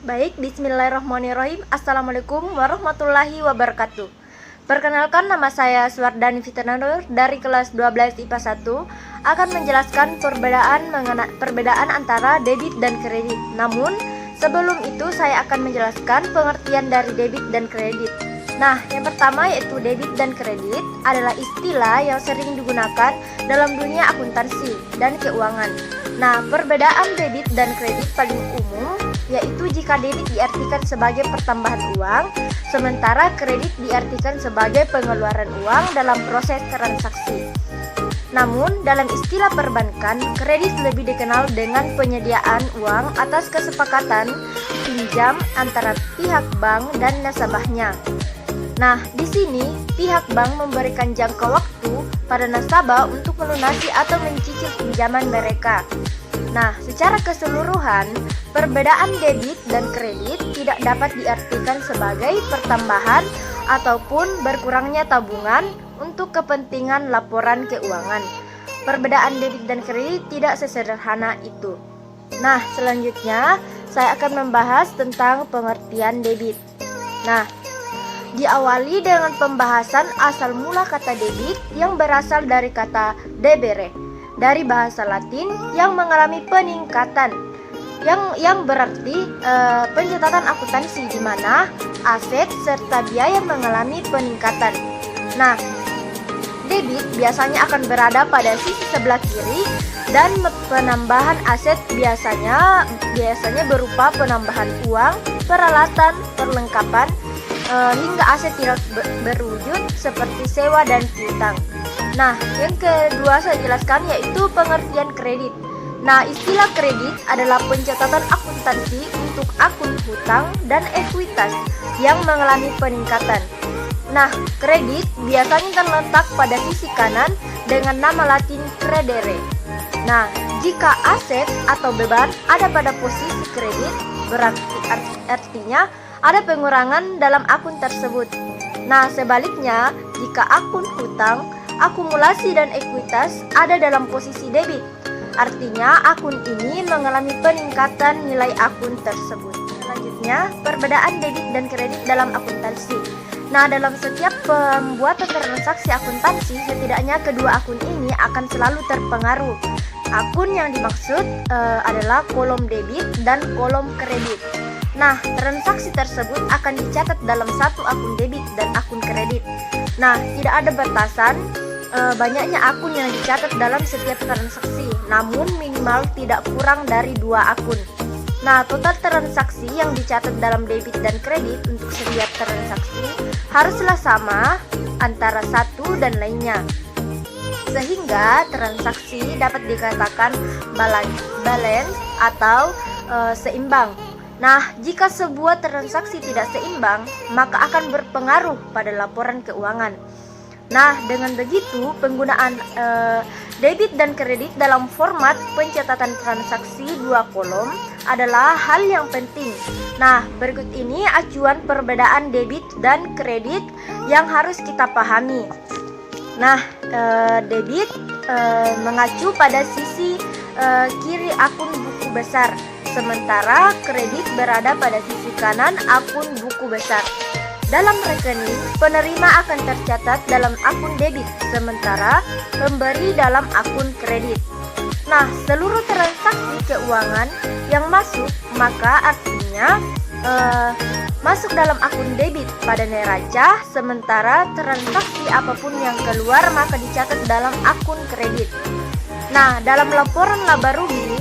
Baik, bismillahirrahmanirrahim. Assalamualaikum warahmatullahi wabarakatuh. Perkenalkan, nama saya Suwardani Fitranur dari kelas 12 IPA 1 akan menjelaskan perbedaan antara debit dan kredit. Namun, sebelum itu saya akan menjelaskan pengertian dari debit dan kredit. Nah, yang pertama yaitu debit dan kredit adalah istilah yang sering digunakan dalam dunia akuntansi dan keuangan. Nah, perbedaan debit dan kredit paling umum yaitu jika debit diartikan sebagai pertambahan uang, sementara kredit diartikan sebagai pengeluaran uang dalam proses transaksi. Namun, dalam istilah perbankan, kredit lebih dikenal dengan penyediaan uang atas kesepakatan pinjam antara pihak bank dan nasabahnya. Nah, di sini pihak bank memberikan jangka waktu pada nasabah untuk melunasi atau mencicil pinjaman mereka. Nah, secara keseluruhan, perbedaan debit dan kredit tidak dapat diartikan sebagai pertambahan ataupun berkurangnya tabungan untuk kepentingan laporan keuangan. Perbedaan debit dan kredit tidak sesederhana itu. Nah, selanjutnya saya akan membahas tentang pengertian debit. Nah, diawali dengan pembahasan asal mula kata debit yang berasal dari kata debere, dari bahasa Latin yang mengalami peningkatan, yang berarti pencatatan akuntansi di mana aset serta biaya mengalami peningkatan. Nah, debit biasanya akan berada pada sisi sebelah kiri dan penambahan aset biasanya berupa penambahan uang, peralatan, perlengkapan hingga aset tidak berwujud seperti sewa dan piutang. Nah, yang kedua saya jelaskan yaitu pengertian kredit. Nah, istilah kredit adalah pencatatan akuntansi untuk akun hutang dan ekuitas yang mengalami peningkatan. Nah, kredit biasanya terletak pada sisi kanan dengan nama Latin credere. Nah, jika aset atau beban ada pada posisi kredit, artinya ada pengurangan dalam akun tersebut. Nah, sebaliknya, jika akun hutang, akumulasi dan ekuitas ada dalam posisi debit, artinya akun ini mengalami peningkatan nilai akun tersebut. Selanjutnya, perbedaan debit dan kredit dalam akuntansi. Nah, dalam setiap pembuatan transaksi akuntansi, setidaknya kedua akun ini akan selalu terpengaruh. Akun yang dimaksud adalah kolom debit dan kolom kredit. Nah, transaksi tersebut akan dicatat dalam satu akun debit dan akun kredit. Nah, tidak ada batasan banyaknya akun yang dicatat dalam setiap transaksi, namun minimal tidak kurang dari 2 akun. Nah, total transaksi yang dicatat dalam debit dan kredit untuk setiap transaksi haruslah sama antara satu dan lainnya, sehingga transaksi dapat dikatakan balance atau seimbang. Nah, jika sebuah transaksi tidak seimbang, maka akan berpengaruh pada laporan keuangan. Nah, dengan begitu, penggunaan debit dan kredit dalam format pencatatan transaksi 2 kolom adalah hal yang penting. Nah, berikut ini acuan perbedaan debit dan kredit yang harus kita pahami. Nah, debit mengacu pada sisi kiri akun buku besar, sementara kredit berada pada sisi kanan akun buku besar. Dalam rekening, penerima akan tercatat dalam akun debit, sementara pemberi dalam akun kredit. Nah, seluruh transaksi keuangan yang masuk, maka artinya masuk dalam akun debit pada neraca, sementara transaksi apapun yang keluar maka dicatat dalam akun kredit. Nah, dalam laporan laba rugi,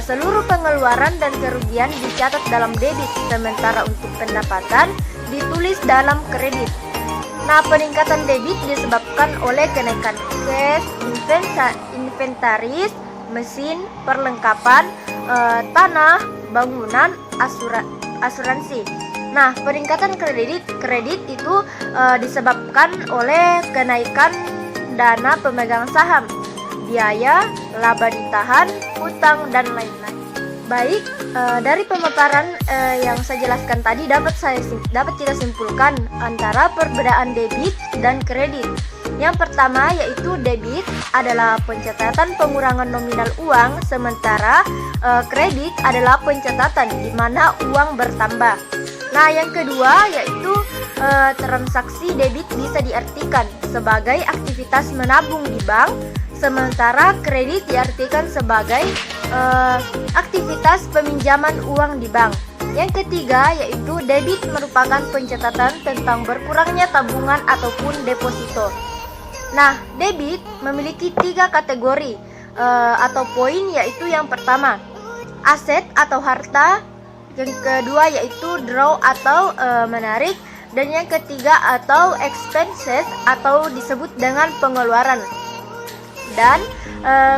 seluruh pengeluaran dan kerugian dicatat dalam debit, sementara untuk pendapatan ditulis dalam kredit. Nah, peningkatan debit disebabkan oleh kenaikan cash, inventaris, mesin, perlengkapan, tanah, bangunan, asuransi. Nah, peningkatan kredit itu disebabkan oleh kenaikan dana pemegang saham, biaya, laba ditahan, hutang, dan lain-lain. Baik, dari pemaparan yang saya jelaskan tadi dapat kita simpulkan antara perbedaan debit dan kredit. Yang pertama yaitu debit adalah pencatatan pengurangan nominal uang, sementara kredit adalah pencatatan di mana uang bertambah. Nah, yang kedua yaitu transaksi debit bisa diartikan sebagai aktivitas menabung di bank, sementara kredit diartikan sebagai aktivitas peminjaman uang di bank. Yang ketiga yaitu debit merupakan pencatatan tentang berkurangnya tabungan ataupun deposito. Nah, debit memiliki 3 kategori atau poin, yaitu yang pertama aset atau harta, yang kedua yaitu draw atau menarik, dan yang ketiga atau expenses atau disebut dengan pengeluaran. Dan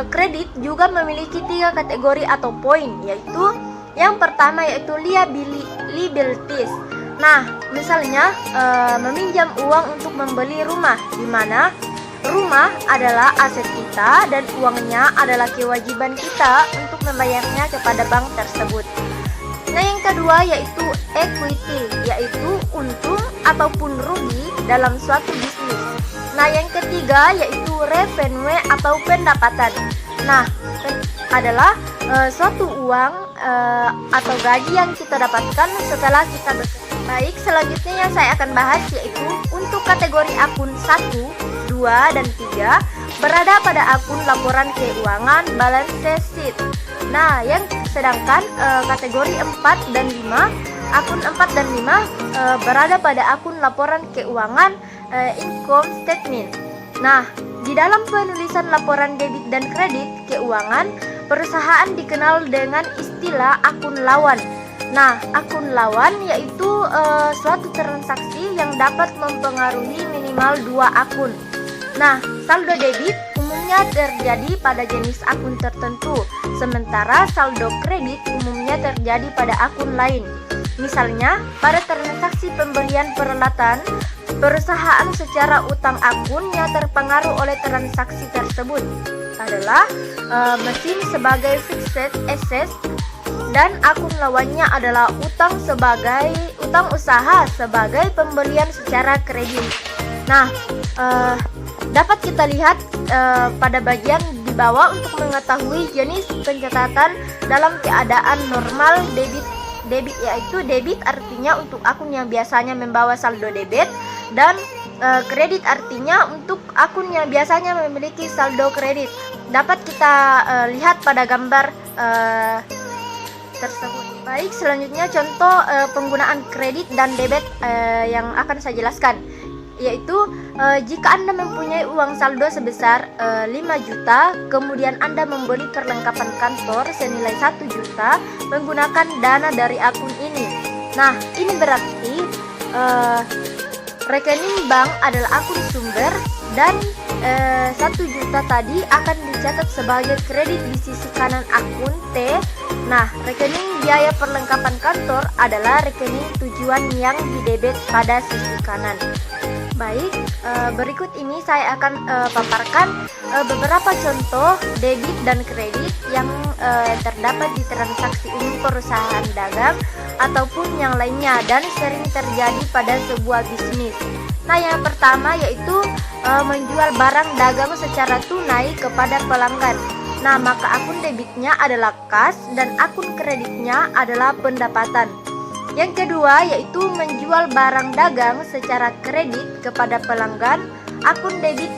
kredit juga memiliki 3 kategori atau poin, yaitu yang pertama yaitu liabilities. Nah, misalnya meminjam uang untuk membeli rumah, di mana rumah adalah aset kita dan uangnya adalah kewajiban kita untuk membayarnya kepada bank tersebut. Nah, yang kedua yaitu equity, yaitu untung ataupun rugi dalam suatu bisnis. Nah, yang ketiga yaitu revenue atau pendapatan. Nah, adalah suatu uang atau gaji yang kita dapatkan setelah kita bekerja. Baik, selanjutnya yang saya akan bahas yaitu untuk kategori akun 1, 2, dan 3 berada pada akun laporan keuangan balance sheet. Nah, yang sedangkan kategori 4 dan 5, akun 4 dan 5 berada pada akun laporan keuangan income statement. Nah, di dalam penulisan laporan debit dan kredit keuangan, perusahaan dikenal dengan istilah akun lawan. Nah, akun lawan yaitu suatu transaksi yang dapat mempengaruhi minimal 2 akun. Nah, saldo debit umumnya terjadi pada jenis akun tertentu, sementara saldo kredit umumnya terjadi pada akun lain. Misalnya, pada transaksi pembelian peralatan, perusahaan secara utang akunnya terpengaruh oleh transaksi tersebut adalah mesin sebagai fixed asset, dan akun lawannya adalah utang usaha sebagai pembelian secara kredit. Nah, dapat kita lihat pada bagian di bawah untuk mengetahui jenis pencatatan dalam keadaan normal debit yaitu debit artinya untuk akun yang biasanya membawa saldo debit, dan kredit artinya untuk akun yang biasanya memiliki saldo kredit. Dapat kita lihat pada gambar tersebut. Baik, selanjutnya contoh penggunaan kredit dan debit yang akan saya jelaskan, yaitu jika Anda mempunyai uang saldo sebesar 5 juta, kemudian Anda membeli perlengkapan kantor senilai 1 juta menggunakan dana dari akun ini. Nah, ini berarti rekening bank adalah akun sumber, dan 1 juta tadi akan dicatat sebagai kredit di sisi kanan akun T. Nah, rekening biaya perlengkapan kantor adalah rekening tujuan yang didebet pada sisi kanan. Baik, berikut ini saya akan paparkan beberapa contoh debit dan kredit yang terdapat di transaksi umum perusahaan dagang ataupun yang lainnya dan sering terjadi pada sebuah bisnis. Nah, yang pertama yaitu menjual barang dagang secara tunai kepada pelanggan. Nah, maka akun debitnya adalah kas dan akun kreditnya adalah pendapatan. Yang kedua yaitu menjual barang dagang secara kredit kepada pelanggan. Akun debit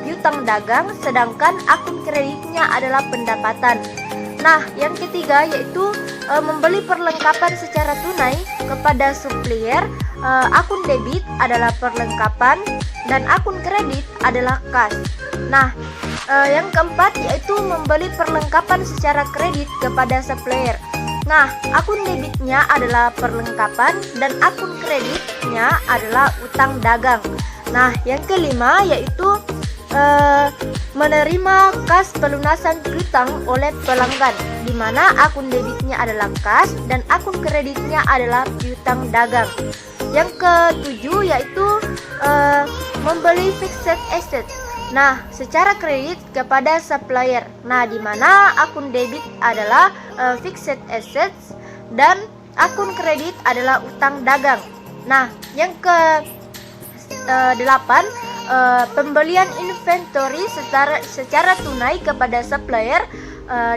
piutang dagang, sedangkan akun kreditnya adalah pendapatan. Nah, yang ketiga yaitu membeli perlengkapan secara tunai kepada supplier. Akun debit adalah perlengkapan dan akun kredit adalah kas. Nah, yang keempat yaitu membeli perlengkapan secara kredit kepada supplier. Nah, akun debitnya adalah perlengkapan dan akun kreditnya adalah utang dagang. Nah, yang kelima yaitu menerima kas pelunasan piutang oleh pelanggan, di mana akun debitnya adalah kas dan akun kreditnya adalah piutang dagang. Yang ketujuh yaitu membeli fixed asset. Nah, secara kredit kepada supplier. Nah, di mana akun debit adalah fixed assets dan akun kredit adalah utang dagang. Nah, yang ke 8 pembelian inventory secara tunai kepada supplier,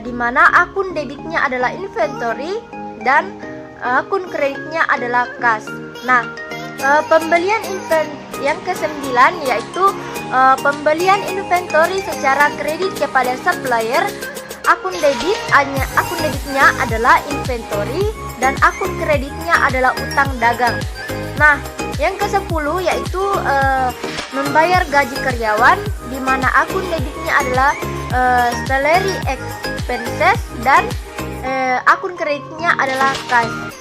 di mana akun debitnya adalah inventory dan akun kreditnya adalah kas. Nah, pembelian yang ke-9 yaitu pembelian inventory secara kredit kepada supplier. Akun debitnya adalah inventory dan akun kreditnya adalah utang dagang. Nah, yang ke-10 yaitu membayar gaji karyawan, di mana akun debitnya adalah salary expenses dan akun kreditnya adalah cash.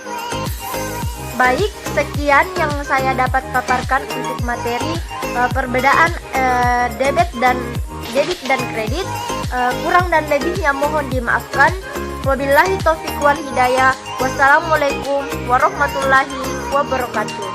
Baik, sekian yang saya dapat paparkan untuk materi perbedaan debit dan kredit. Kurang dan lebihnya mohon dimaafkan. Wabillahi taufiq wal hidayah. Wassalamualaikum warahmatullahi wabarakatuh.